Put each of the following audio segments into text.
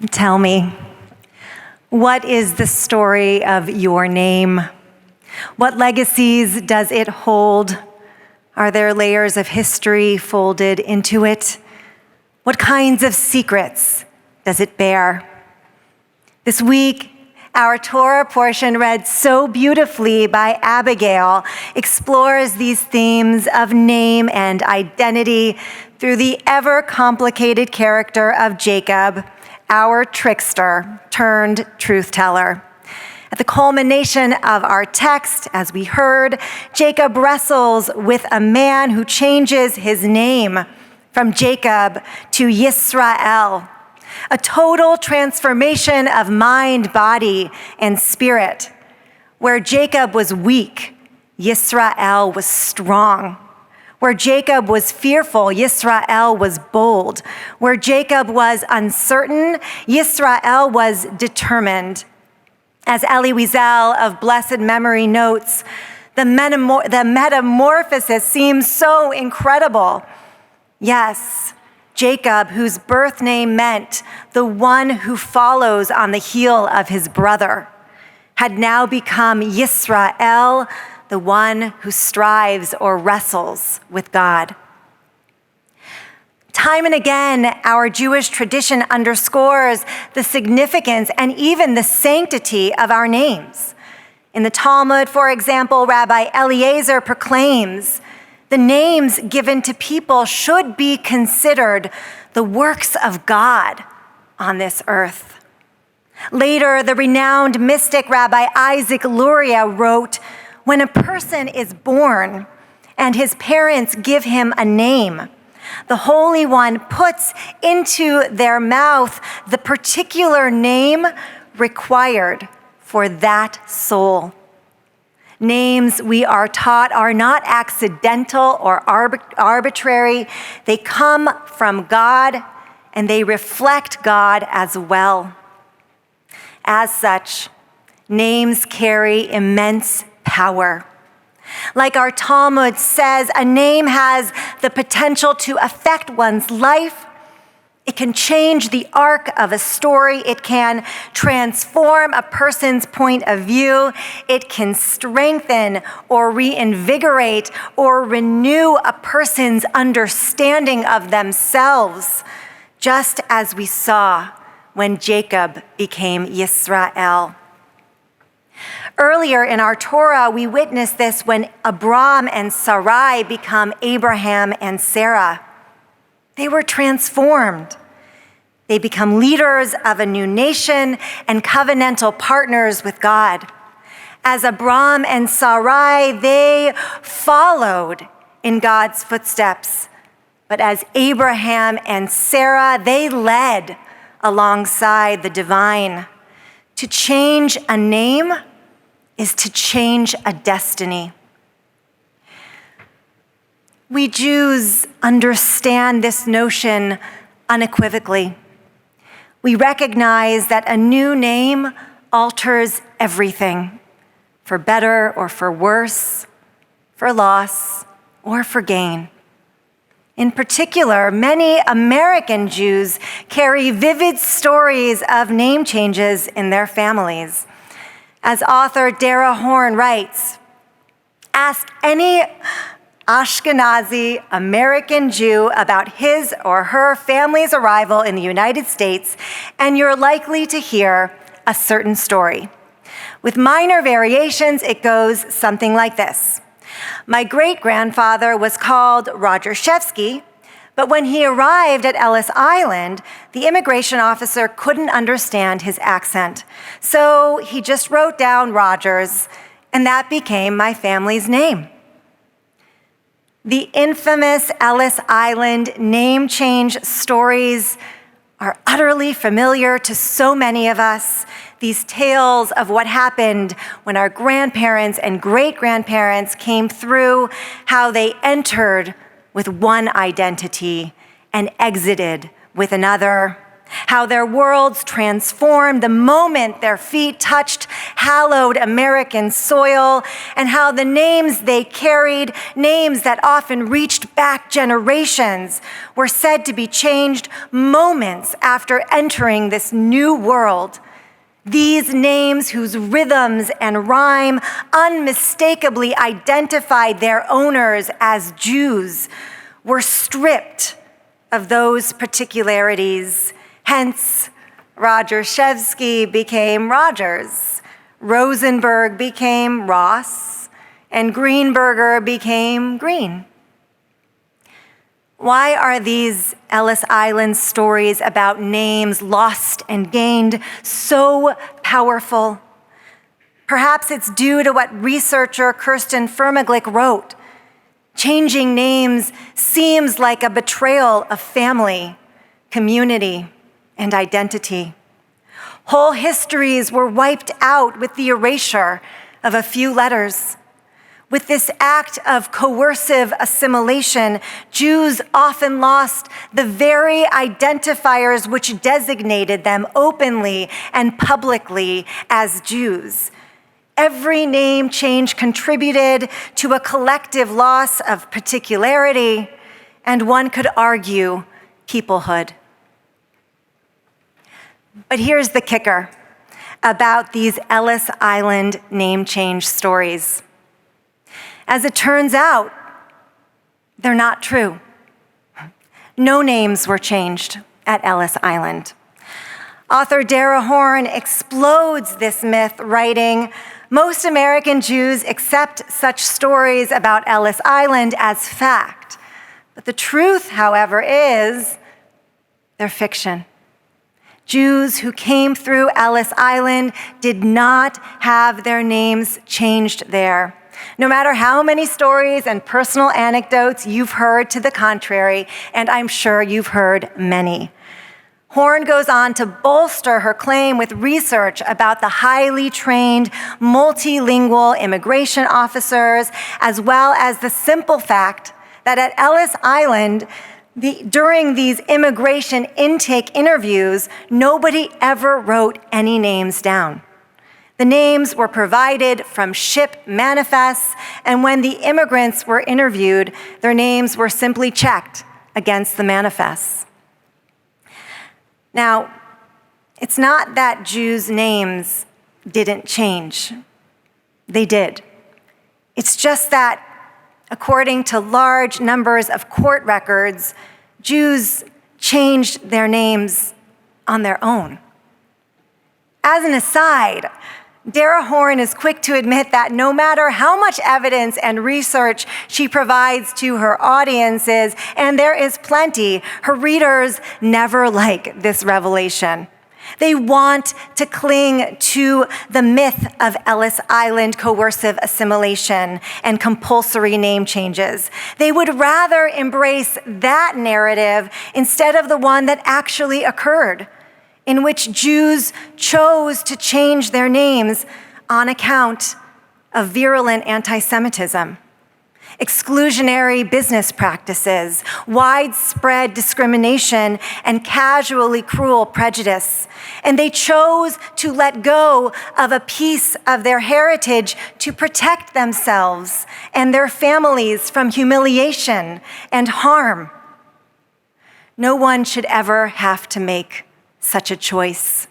Tell me, what is the story of your name? What legacies does it hold? Are there layers of history folded into it? What kinds of secrets does it bear? This week, our Torah portion, read so beautifully by Abigail, explores these themes of name and identity through the ever-complicated character of Jacob, our trickster turned truth teller. At the culmination of our text, as we heard, Jacob wrestles with a man who changes his name from Jacob to Yisrael, a total transformation of mind, body, and spirit. Where Jacob was weak, Yisrael was strong. Where Jacob was fearful, Yisrael was bold. Where Jacob was uncertain, Yisrael was determined. As Elie Wiesel of blessed memory notes, the metamorphosis seems so incredible. Yes, Jacob, whose birth name meant the one who follows on the heel of his brother, had now become Yisrael, the one who strives or wrestles with God. Time and again, our Jewish tradition underscores the significance and even the sanctity of our names. In the Talmud, for example, Rabbi Eliezer proclaims, the names given to people should be considered the works of God on this earth. Later, the renowned mystic Rabbi Isaac Luria wrote, when a person is born and his parents give him a name, the Holy One puts into their mouth the particular name required for that soul. Names, we are taught, are not accidental or arbitrary. They come from God and they reflect God as well. As such, names carry immense power. Like our Talmud says, a name has the potential to affect one's life. It can change the arc of a story. It can transform a person's point of view. It can strengthen or reinvigorate or renew a person's understanding of themselves, just as we saw when Jacob became Yisrael. Earlier in our Torah, we witnessed this when Abram and Sarai become Abraham and Sara. They were transformed. They become leaders of a new nation and covenantal partners with God. As Abram and Sarai, they followed in God's footsteps. But as Abraham and Sarah, they led alongside the divine. To change a name is to change a destiny. We Jews understand this notion unequivocally. We recognize that a new name alters everything, for better or for worse, for loss or for gain. In particular, many American Jews carry vivid stories of name changes in their families. As author Dara Horn writes, ask any Ashkenazi American Jew about his or her family's arrival in the United States, and you're likely to hear a certain story. With minor variations, it goes something like this. My great-grandfather was called Roger Shevsky, but when he arrived at Ellis Island, the immigration officer couldn't understand his accent. So he just wrote down Rogers, and that became my family's name. The infamous Ellis Island name change stories are utterly familiar to so many of us. These tales of what happened when our grandparents and great-grandparents came through, how they entered with one identity and exited with another. how their worlds transformed the moment their feet touched hallowed American soil, and how the names they carried, names that often reached back generations, were said to be changed moments after entering this new world. These names, whose rhythms and rhyme unmistakably identified their owners as Jews, were stripped of those particularities. Hence, Rogershevsky became Rogers, Rosenberg became Ross, and Greenberger became Green. Why are these Ellis Island stories about names lost and gained so powerful? Perhaps it's due to what researcher Kirsten Firmaglick wrote. Changing names seems like a betrayal of family, community, and identity. Whole histories were wiped out with the erasure of a few letters. With this act of coercive assimilation, Jews often lost the very identifiers which designated them openly and publicly as Jews. Every name change contributed to a collective loss of particularity, and one could argue, peoplehood. But here's the kicker about these Ellis Island name change stories. As it turns out, they're not true. No names were changed at Ellis Island. Author Dara Horn explodes this myth, writing, "Most American Jews accept such stories about Ellis Island as fact. But the truth, however, is they're fiction. Jews who came through Ellis Island did not have their names changed there. No matter how many stories and personal anecdotes you've heard to the contrary, and I'm sure you've heard many." Horn goes on to bolster her claim with research about the highly trained, multilingual immigration officers, as well as the simple fact that at Ellis Island, during these immigration intake interviews, nobody ever wrote any names down. The names were provided from ship manifests, and when the immigrants were interviewed, their names were simply checked against the manifests. Now, it's not that Jews' names didn't change. They did. It's just that, according to large numbers of court records, Jews changed their names on their own. As an aside, Dara Horn is quick to admit that no matter how much evidence and research she provides to her audiences, and there is plenty, her readers never like this revelation. They want to cling to the myth of Ellis Island coercive assimilation and compulsory name changes. They would rather embrace that narrative instead of the one that actually occurred, in which Jews chose to change their names on account of virulent anti-Semitism, exclusionary business practices, widespread discrimination, and casually cruel prejudice. And they chose to let go of a piece of their heritage to protect themselves and their families from humiliation and harm. No one should ever have to make such a choice.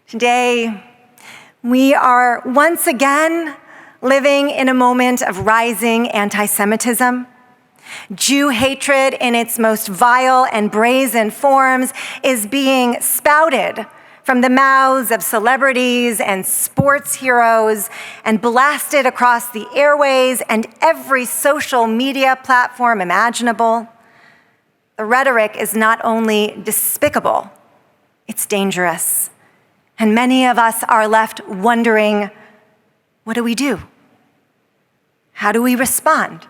Today, we are once again living in a moment of rising anti-Semitism. Jew hatred in its most vile and brazen forms is being spouted from the mouths of celebrities and sports heroes and blasted across the airways and every social media platform imaginable. The rhetoric is not only despicable, it's dangerous. And many of us are left wondering, what do we do? How do we respond?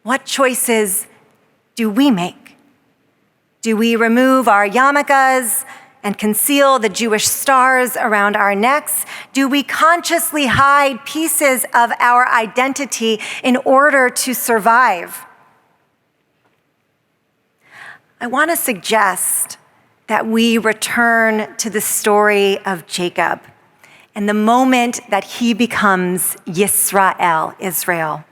What choices do we make? Do we remove our yarmulkes and conceal the Jewish stars around our necks? Do we consciously hide pieces of our identity in order to survive? I want to suggest that we return to the story of Jacob and the moment that he becomes Yisrael, Israel.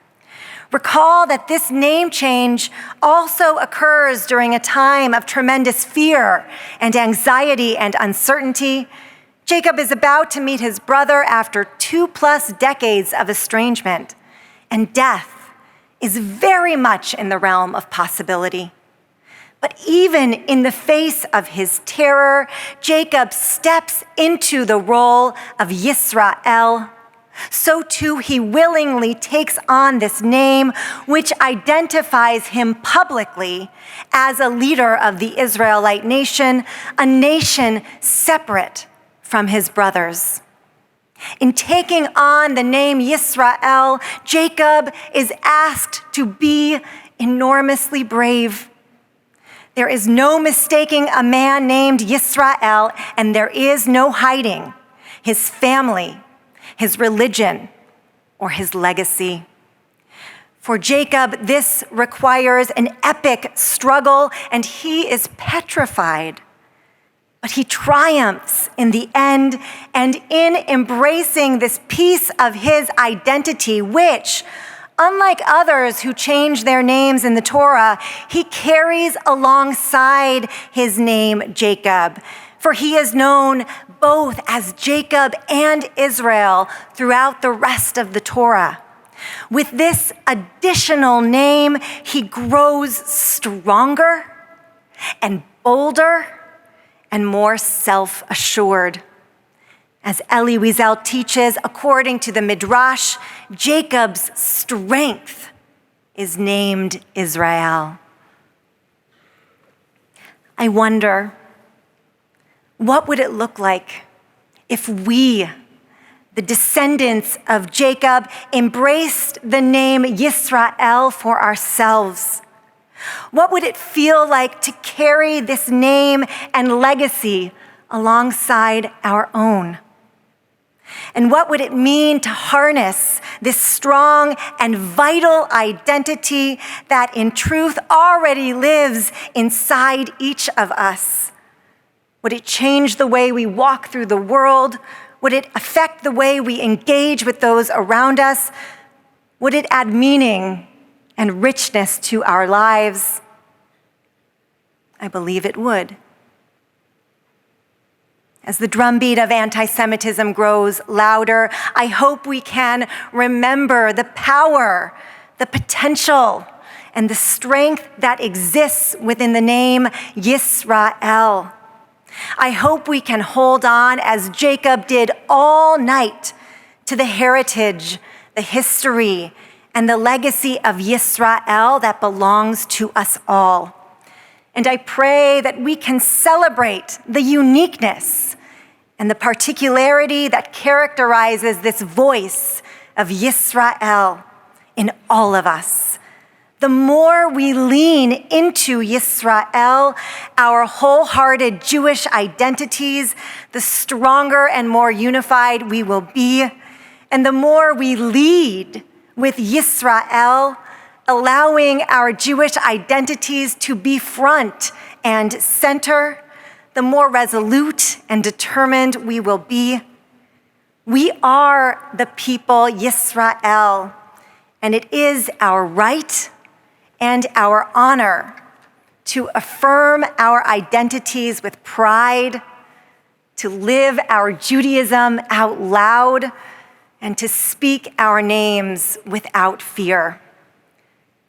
Recall that this name change also occurs during a time of tremendous fear and anxiety and uncertainty. Jacob is about to meet his brother after 2+ decades of estrangement, and death is very much in the realm of possibility. But even in the face of his terror, Jacob steps into the role of Yisrael. So too, he willingly takes on this name, which identifies him publicly as a leader of the Israelite nation, a nation separate from his brothers. In taking on the name Yisrael, Jacob is asked to be enormously brave. There is no mistaking a man named Yisrael, and there is no hiding his family, his religion, or his legacy. For Jacob, this requires an epic struggle, and he is petrified. But he triumphs in the end, and in embracing this piece of his identity, which, unlike others who change their names in the Torah, he carries alongside his name Jacob. For he is known both as Jacob and Israel throughout the rest of the Torah. With this additional name, he grows stronger and bolder and more self-assured. As Elie Wiesel teaches, according to the Midrash, Jacob's strength is named Israel. I wonder, what would it look like if we, the descendants of Jacob, embraced the name Yisrael for ourselves? What would it feel like to carry this name and legacy alongside our own? And what would it mean to harness this strong and vital identity that in truth already lives inside each of us? Would it change the way we walk through the world? Would it affect the way we engage with those around us? Would it add meaning and richness to our lives? I believe it would. As the drumbeat of anti-Semitism grows louder, I hope we can remember the power, the potential, and the strength that exists within the name Yisrael. I hope we can hold on, as Jacob did all night, to the heritage, the history, and the legacy of Yisrael that belongs to us all. And I pray that we can celebrate the uniqueness and the particularity that characterizes this voice of Yisrael in all of us. The more we lean into Yisrael, our wholehearted Jewish identities, the stronger and more unified we will be. And the more we lead with Yisrael, allowing our Jewish identities to be front and center, the more resolute and determined we will be. We are the people Yisrael, and it is our right and our honor to affirm our identities with pride, to live our Judaism out loud, and to speak our names without fear.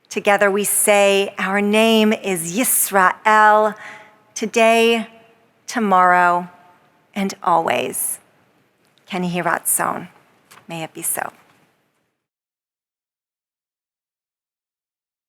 Together we say, our name is Yisrael, today, tomorrow, and always. Ken Yiratzon. May it be so.